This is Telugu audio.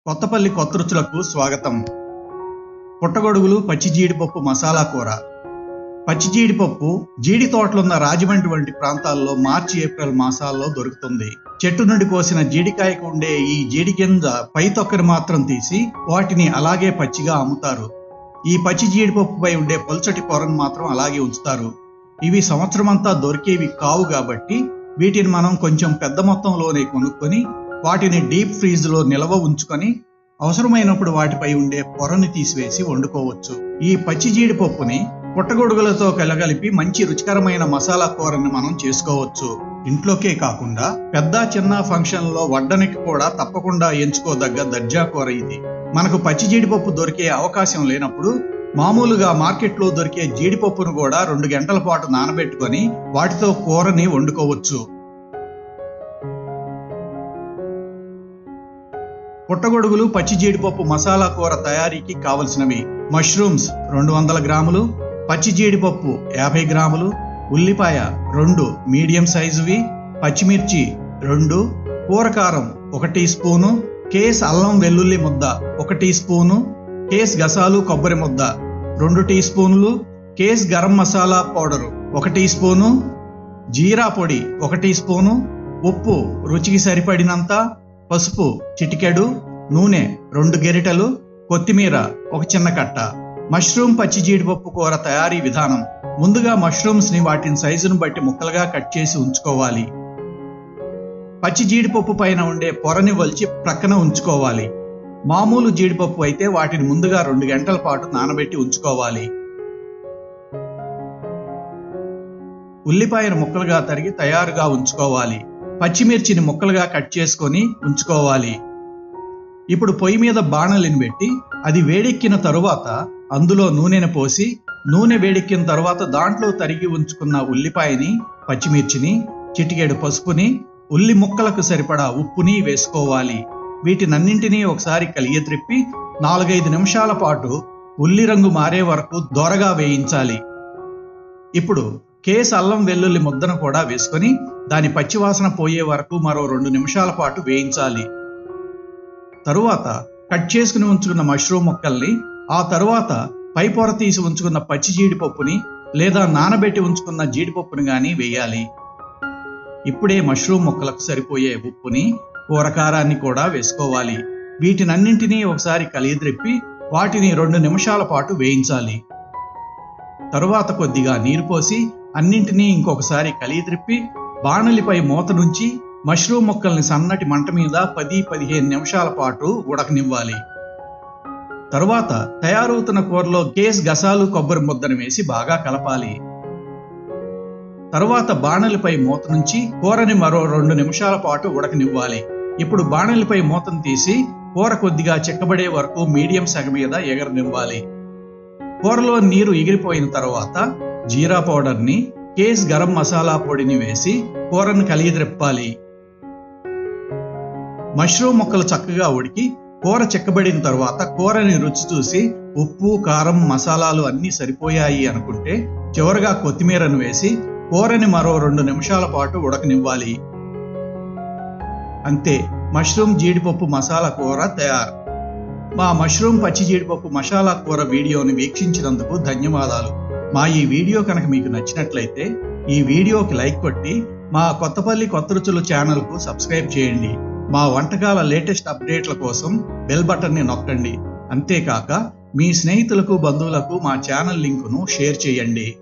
కొత్తపల్లి కొత్త రుచులకు స్వాగతం. పుట్టగొడుగులు పచ్చి జీడిపప్పు మసాలా కూర. పచ్చి జీడిపప్పు జీడి తోటలున్న రాజమండ్రి వంటి ప్రాంతాల్లో మార్చి ఏప్రిల్ మాసాల్లో దొరుకుతుంది. చెట్టు నుండి కోసిన జీడికాయకు ఉండే ఈ జీడి గింజ పై తొక్కని మాత్రం తీసి వాటిని అలాగే పచ్చిగా అమ్ముతారు. ఈ పచ్చి జీడిపప్పుపై ఉండే పల్చటి పొరను మాత్రం అలాగే ఉంచుతారు. ఇవి సంవత్సరం అంతా దొరికేవి కావు కాబట్టి వీటిని మనం కొంచెం పెద్ద మొత్తంలోనే కొనుక్కొని వాటిని డీప్ ఫ్రీజ్ లో నిల్వ ఉంచుకొని అవసరమైనప్పుడు వాటిపై ఉండే పొరని తీసివేసి వండుకోవచ్చు. ఈ పచ్చి జీడిపప్పుని పుట్టగొడుగులతో కలగలిపి మంచి రుచికరమైన మసాలా కూరని మనం చేసుకోవచ్చు. ఇంట్లోకే కాకుండా పెద్ద చిన్న ఫంక్షన్ లో వడ్డనికి కూడా తప్పకుండా ఎంచుకోదగ్గ దర్జా కూర ఇది. మనకు పచ్చి జీడిపప్పు దొరికే అవకాశం లేనప్పుడు మామూలుగా మార్కెట్లో దొరికే జీడిపప్పును కూడా 2 గంటల పాటు నానబెట్టుకొని వాటితో కూరని వండుకోవచ్చు. పుట్టగొడుగులు పచ్చి జీడిపప్పు మసాలా కూర తయారీకి కావలసినవి: మష్రూమ్స్ 200 గ్రాములు, పచ్చి జీడిపప్పు 50 గ్రాములు, ఉల్లిపాయ 2 మీడియం సైజువి, పచ్చిమిర్చి 2, కూరకారం 1 టీ స్పూను, కేస్ అల్లం వెల్లుల్లి ముద్ద 1 టీ స్పూను, కేస్ గసాలు కొబ్బరి ముద్ద 2 టీ స్పూన్లు, కేస్ garam masala powder 1 teaspoon, జీరా పొడి 1 టీ స్పూను, ఉప్పు రుచికి సరిపడినంత, పసుపు చిటికెడు, నూనె 2 గరిటెలు, కొత్తిమీర 1 చిన్న కట్ట. మష్రూమ్ పచ్చి జీడిపప్పు కూర తయారీ విధానం: ముందుగా మష్రూమ్స్ ని వాటిని సైజును బట్టి ముక్కలుగా కట్ చేసి ఉంచుకోవాలి. పచ్చి జీడిపప్పు పైన ఉండే పొరని వలిచి ప్రక్కన ఉంచుకోవాలి. మామూలు జీడిపప్పు అయితే వాటిని ముందుగా 2 గంటల పాటు నానబెట్టి ఉంచుకోవాలి. ఉల్లిపాయను ముక్కలుగా తరిగి తయారుగా ఉంచుకోవాలి. పచ్చిమిర్చిని ముక్కలుగా కట్ చేసుకొని ఉంచుకోవాలి. ఇప్పుడు పొయ్యి మీద బాణలిని పెట్టి అది వేడెక్కిన తరువాత అందులో నూనెను పోసి, నూనె వేడెక్కిన తరువాత దాంట్లో తరిగి ఉంచుకున్న ఉల్లిపాయని, పచ్చిమిర్చిని, చిటికెడు పసుపుని, ఉల్లి ముక్కలకు సరిపడా ఉప్పుని వేసుకోవాలి. వీటినన్నింటినీ ఒకసారి కలియత్రిప్పి 4-5 నిమిషాల పాటు ఉల్లి రంగు మారే వరకు దోరగా వేయించాలి. ఇప్పుడు కేస్ అల్లం వెల్లుల్లి ముద్దను కూడా వేసుకొని దాని పచ్చివాసన పోయే వరకు మరో 2 నిమిషాల పాటు వేయించాలి. తరువాత కట్ చేసుకుని ఉంచుకున్న మష్రూమ్ ముక్కల్ని, ఆ తరువాత పై పొర తీసి ఉంచుకున్న పచ్చి జీడిపప్పుని లేదా నానబెట్టి ఉంచుకున్న జీడిపప్పుని గాని వేయాలి. ఇప్పుడే మష్రూమ్ ముక్కలకు సరిపోయే ఉప్పుని, కూరకారాన్ని కూడా వేసుకోవాలి. వీటినన్నింటినీ ఒకసారి కలియద్రిప్పి వాటిని 2 నిమిషాల పాటు వేయించాలి. తరువాత కొద్దిగా నీరు పోసి అన్నింటినీ ఇంకొకసారి కలియద్రిప్పి బాణలిపై మూత నుంచి మష్రూమ్ ముక్కల్ని సన్నటి మంట మీద 10-15 నిమిషాల పాటు ఉడకనివ్వాలి. తరువాత తయారవుతున్న కూరలో కేస్ గసాలు కొబ్బరి ముద్దను వేసి బాగా కలపాలి. తరువాత బాణలిపై మూత నుంచి కూరని మరో 2 నిమిషాల పాటు ఉడకనివ్వాలి. ఇప్పుడు బాణలిపై మూతను తీసి కూర కొద్దిగా చిక్కబడే వరకు మీడియం సెగ మీద ఎగరనివ్వాలి. కూరలో నీరు ఎగిరిపోయిన తర్వాత జీరా పౌడర్ని, కేస్ గరం మసాలా పొడిని వేసి కూరను కలియద్రిప్పాలి. మష్రూమ్ ముక్కలు చక్కగా ఉడికి కూర చిక్కబడిన తర్వాత కూరని రుచి చూసి ఉప్పు, కారం, మసాలాలు అన్నీ సరిపోయాయి అనుకుంటే చివరగా కొత్తిమీరను వేసి కూరని మరో 2 నిమిషాల పాటు ఉడకనివ్వాలి. అంతే, మష్రూమ్ జీడిపప్పు మసాలా కూర తయారు. మా మష్రూమ్ పచ్చి జీడిపప్పు మసాలా కూర వీడియోని వీక్షించినందుకు ధన్యవాదాలు. మా ఈ వీడియో కనుక మీకు నచ్చినట్లయితే ఈ వీడియోకి లైక్ కొట్టి మా కొత్తపల్లి కొత్త రుచులు ఛానల్కు సబ్స్క్రైబ్ చేయండి. మా వంటకాల లేటెస్ట్ అప్డేట్ల కోసం బెల్ బటన్ని నొక్కండి. అంతేకాక మీ స్నేహితులకు, బంధువులకు మా ఛానల్ లింకును షేర్ చేయండి.